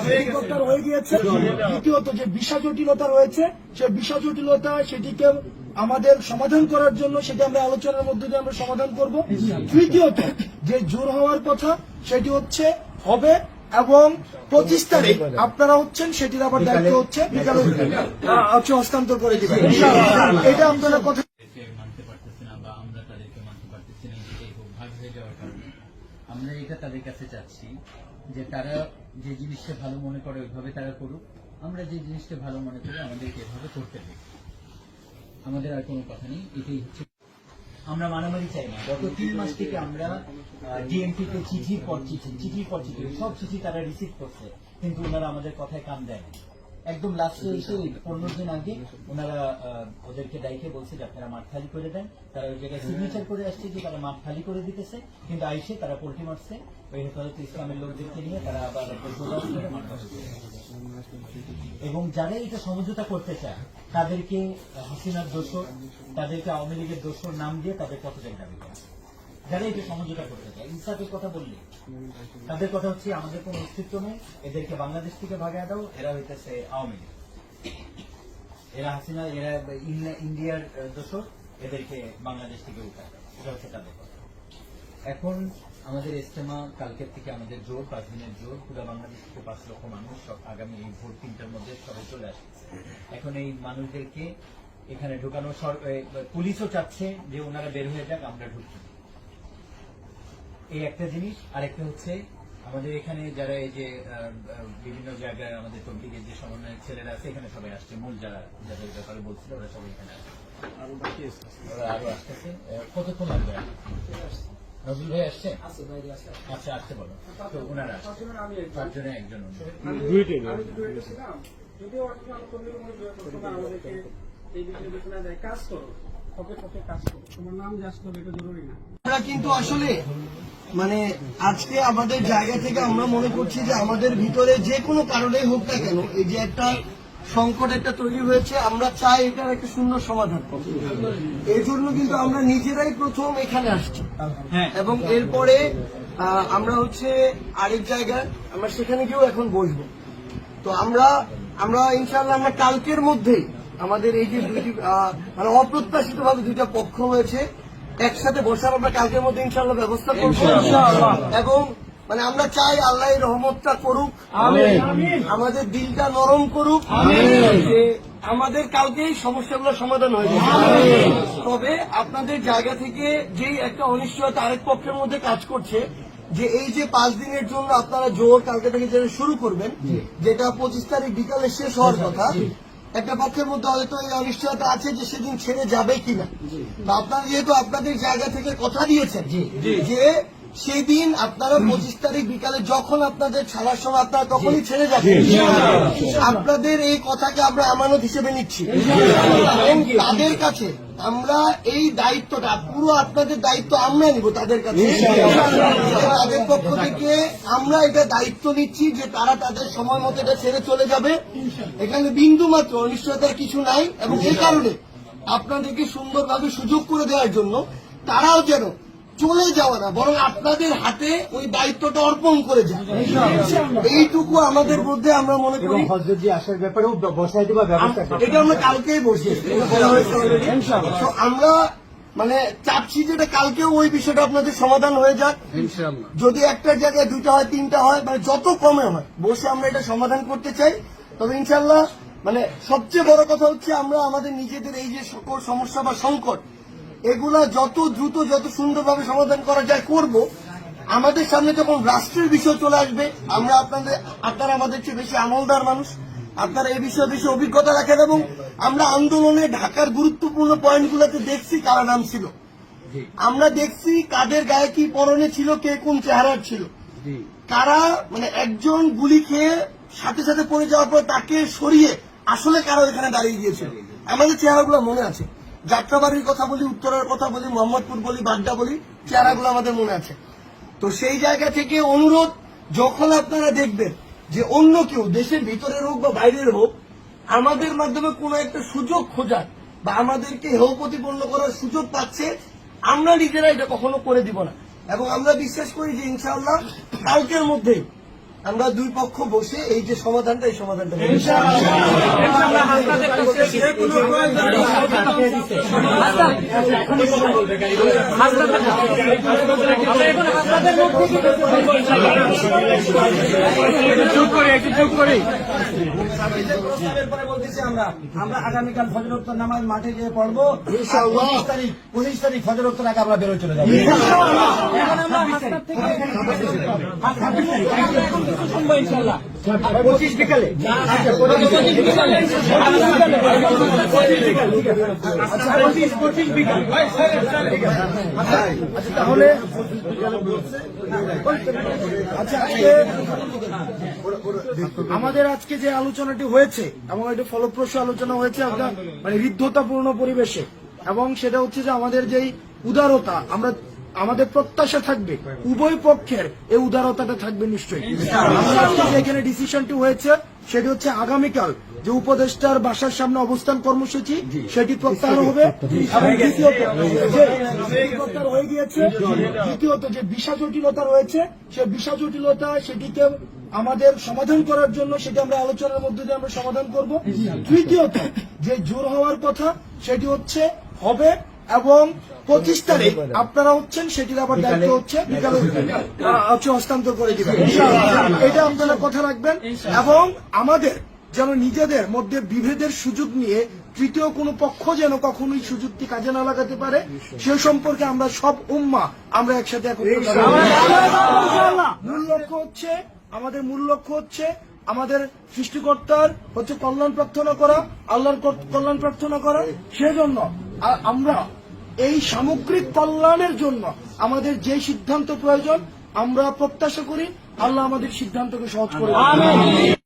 Helicopter হয়ে গিয়েছে। দ্বিতীয়ত যে বিষয় জটিলতা রয়েছে সেই বিষয় জটিলতা সেটিকে আমাদের সমাধান করার জন্য সেটি আমরা আলোচনার মধ্যে দিয়ে আমরা সমাধান করব। তৃতীয়ত যে জোর হওয়ার কথা সেটি হবে এবং 25 তারিখ আপনারা হচ্ছেন সেটির আবার দায়িত্ব হচ্ছে বিকালে হস্তান্তর করে দিবেন। এটা আপনারা কথা মানতে পারতেছি না বা আমরা তাদেরকে মানতে পারতেছি না, এই ভাগ হয়ে যাওয়ার কারণে আমরা এটা তাদের কাছে চাচ্ছি যে তারা যে জিনিসটা ভালো মনে করে ওইভাবে তারা করুক, আমরা যে জিনিসটা ভালো মনে করি আমাদেরকে এভাবে করতে হবে। আমাদের আর কোনো কথা নেই, এটাই হচ্ছে। আমরা মারামারি চাই না। গত 3 মাস থেকে আমরা ডিএমপিতে চিঠির পর চিঠি সব চিঠি তারা রিসিভ করছে, কিন্তু ওনারা আমাদের কথায় কান দেয় না। একদম লাস্টে এসে 15 দিন আগে ওনারা ওদেরকে দায়িত্বে বলছে যে আপনারা মাঠ খালি করে দেন। তারা ওই জায়গায় সিগনেচার করে আসছে যে তারা মাঠ খালি করে দিতেছে, কিন্তু আইসে তারা পোল্ট্রি মারছে ওই হেফাজতে ইসলামের লোকদেরকে নিয়ে তারা আবার মাঠ খালি করে। এবং যারা এটা সমঝোতা করতে চায় তাদেরকে হাসিনার দোষর, তাদেরকে আওয়ামী লীগের দোষর নাম দিয়ে তাদের কত জায়গা দাবি করে। যারা এটা সমঝোতা করতে চায়, ইনসাফের কথা বললে তাদের কথা হচ্ছে আমাদের কোনো অস্তিত্ব নেই, এদেরকে বাংলাদেশ থেকে ভাগায় দাও, এরা হইতেছে আওয়ামী লীগ, এরা হাসিনা, এরা ইন্ডিয়ার দোষর, এদেরকে বাংলাদেশ থেকে উঠায় দাও, এটা হচ্ছে তাদের কথা। এখন আমাদের ইজতেমা কালকের থেকে আমাদের জোর 5 দিনের জোর, পুরো বাংলাদেশ থেকে 5 লক্ষ মানুষ সব আগামী এই ভোর 3টার মধ্যে সবাই চলে আসছে। এখন এই মানুষদেরকে এখানে ঢুকানো, পুলিশও চাচ্ছে যে ওনারা বের হয়ে যাক, আমরা ঢুকছি, এই একটা জিনিস। আরেকটা হচ্ছে আমাদের এখানে যারা এই যে বিভিন্ন জায়গায় আমাদের তবলিগের যে সমন্বয়ের ছেলেরা আছে এখানে সবাই আসছে, মূল যারা যাদের ব্যাপারে বলছিল ওরা সবাই এখানে আসছে, ওরা আরো আসতেছে। কতক্ষণ লাগবে? নজরুল ভাই আসছে? আচ্ছা, আসতে বলো তো। ওনারা 5 জনে একজন কাজ করো, তোমার নাম যাস করো, এটা জরুরি না। আমরা কিন্তু আসলে আজকে আমাদের জায়গা থেকে আমরা মনে করছি যে আমাদের ভিতরে যে কোনো কারণেই হোক না কেন এই যে একটা সংকট একটা তৈরি হয়েছে, আমরা চাই এটার একটা সুন্দর সমাধান। এই জন্য কিন্তু আমরা নিজেরাই প্রথম এখানে আসছি এবং এরপরে আমরা আরেক জায়গায় আমরা সেখানে গিয়েও এখন বসবো। তো আমরা ইনশাআল্লাহ আমরা কালকের মধ্যেই আমাদের এই যে দুইটি অপ্রত্যাশিত ভাবে 2টা পক্ষ হয়েছে একসাথে বসার আমরা কালকের মধ্যে ইনশাআল্লাহ ব্যবস্থা করব এবং আমরা চাই আল্লাহ রহমতটা করুক, আমাদের দিলটা নরম করুক, যে আমাদের কালকেই সমস্যাগুলো সমাধান হয়ে যাবে। তবে আপনাদের জায়গা থেকে যেই একটা অনিশ্চয়তা আরেক পক্ষের মধ্যে কাজ করছে যে এই যে 5 দিনের জন্য আপনারা জোর কালকে থেকে যেটা শুরু করবেন, যেটা 25 তারিখ বিকালে শেষ হওয়ার কথা, একটা পক্ষের মধ্যে হয়তো এই অনিশ্চয়তা আছে যে সেদিন ছেড়ে যাবে কিনা। তো আপনারা যেহেতু আপনাদের জায়গা থেকে কথা দিয়েছেন যে সেই দিন আপনারা 25 তারিখ বিকালে যখন আপনাদের ছাড়ার সময় আপনারা তখনই ছেড়ে যাবেন, আপনাদের এই কথাকে আমরা আমানত হিসেবে নিচ্ছি এবং তাদের কাছে আমরা এই দায়িত্বটা পুরো আপনাদের দায়িত্ব আমরা নিব তাদের কাছে। তাদের পক্ষ থেকে আমরা এটা দায়িত্ব নিচ্ছি যে তারা তাদের সময় মতো এটা ছেড়ে চলে যাবে, এখানে বিন্দু মাত্র অনিশ্চয়তার কিছু নাই। এবং এই কারণে আপনাদেরকে সুন্দরভাবে সুযোগ করে দেওয়ার জন্য তারাও যেন চলে যাওয়া না, বরং আপনাদের হাতে ওই দায়িত্বটা অর্পণ করে যায়, এইটুকু আমাদের মধ্যে আমরা মনে করি। আসার ব্যাপারেও বসাই দেওয়ার ব্যবস্থা এটা আমরা কালকেই বসে বলা হয়েছে। আমরা চাচ্ছি যেটা কালকেও ওই বিষয়টা আপনাদের সমাধান হয়ে যাক। যদি একটা জায়গায় 2টা হয় 3টা হয় যত কমে হয় বসে আমরা এটা সমাধান করতে চাই। তবে ইনশাল্লাহ সবচেয়ে বড় কথা হচ্ছে আমরা আমাদের নিজেদের এই যে সকল সমস্যা বা সংকট এগুলা যত দ্রুত যত সুন্দরভাবে সমাধান করা যায় করব। আমাদের সামনে যখন রাষ্ট্রের বিষয় চলে আসবে আপনারা আমাদের চেয়ে বেশি আমলদার মানুষ, আপনারা এই বিষয়ে বেশি অভিজ্ঞতা রাখেন এবং আমরা আন্দোলনে ঢাকার গুরুত্বপূর্ণ পয়েন্টগুলোতে দেখছি কারা নাম ছিল, আমরা দেখছি কাদের গায়ে কি পরনে ছিল, কে কোন চেহারার ছিল, কারা একজন গুলি খেয়ে সাথে সাথে পড়ে যাওয়ার পর তাকে সরিয়ে আসলে কারা এখানে দাঁড়িয়ে গিয়েছিল। আমাদের চেহারাগুলো মনে আছে, যাত্রাবাড়ির কথা বলি, উত্তরের কথা বলি, মোহাম্মদপুর বলি, বাড্ডা বলি, চেহারাগুলো আমাদের মনে আছে। তো সেই জায়গা থেকে অনুরোধ, যখন আপনারা দেখবেন যে অন্য কেউ দেশের ভিতরের হোক বা বাইরের হোক আমাদের মাধ্যমে কোনো একটা সুযোগ খোঁজার বা আমাদেরকে হেয় প্রতিপন্ন করার সুযোগ পাচ্ছে, আমরা নিজেরা এটা কখনো করে দিব না। এবং আমরা বিশ্বাস করি যে ইনশাআল্লাহ কালকের মধ্যেই আমরা দুই পক্ষ বসে এই যে সমাধানটা এই সমাধানটা করব। প্রস্তাবের পরে বলতেছি আমরা আগামীকাল ফজরোত্তর নামাজ মাঠে গিয়ে পড়বো। 25 তারিখ ফজরোত্তর আগে আমরা বেরোয় চলে যাবো। এখন আমরা হাসপাতাল থেকে 25 বিকালে তাহলে আচ্ছা, আমাদের আজকে যে আলোচনাটি হয়েছে এবং এটা ফলপ্রসূ আলোচনা হয়েছে একটা মানে হৃদ্যতাপূর্ণ পরিবেশে, এবং সেটা হচ্ছে যে আমাদের যেই উদারতা আমাদের প্রত্যাশা থাকবে উভয় পক্ষের এই উদারতাটা থাকবে নিশ্চয়ই। আমরা আজকে যে এখানে ডিসিশনটি হয়েছে সেটি হচ্ছে আগামীকাল যে উপদেষ্টার বাসার সামনে অবস্থান কর্মসূচি সেটি প্রত্যাহার হবে, এবং দ্বিতীয়ত যে প্রত্যাহার হয়ে গিয়েছে, দ্বিতীয়ত যে ভিসা জটিলতা রয়েছে সেই ভিসা জটিলতা সেটিকে আমাদের সমাধান করার জন্য সেটি আমরা আলোচনার মধ্যে দিয়ে আমরা সমাধান করব। তৃতীয়ত যে জোর হওয়ার কথা সেটি হবে এবং 25 তারিখ আপনারা হচ্ছেন সেটির আবার দায়িত্ব হচ্ছে বিকালে হস্তান্তর করে দিবেন। এটা আপনারা কথা রাখবেন, এবং আমাদের যেন নিজেদের মধ্যে বিভেদের সুযোগ নিয়ে তৃতীয় কোনো পক্ষ যেন কখনোই সুযোগটি কাজে না লাগাতে পারে সে সম্পর্কে আমরা সব উম্মাহ আমরা একসাথে একত্রিত হব। মূল লক্ষ্য হচ্ছে আমাদের সৃষ্টিকর্তার কল্যাণ প্রার্থনা করা, আল্লাহর কল্যাণ প্রার্থনা করা। সেজন্য আমরা এই সামগ্রিক কল্যাণের জন্য আমাদের যে সিদ্ধান্ত প্রয়োজন আমরা প্রত্যাশা করি আল্লাহ আমাদের সিদ্ধান্তকে সহজ করে দেবেন।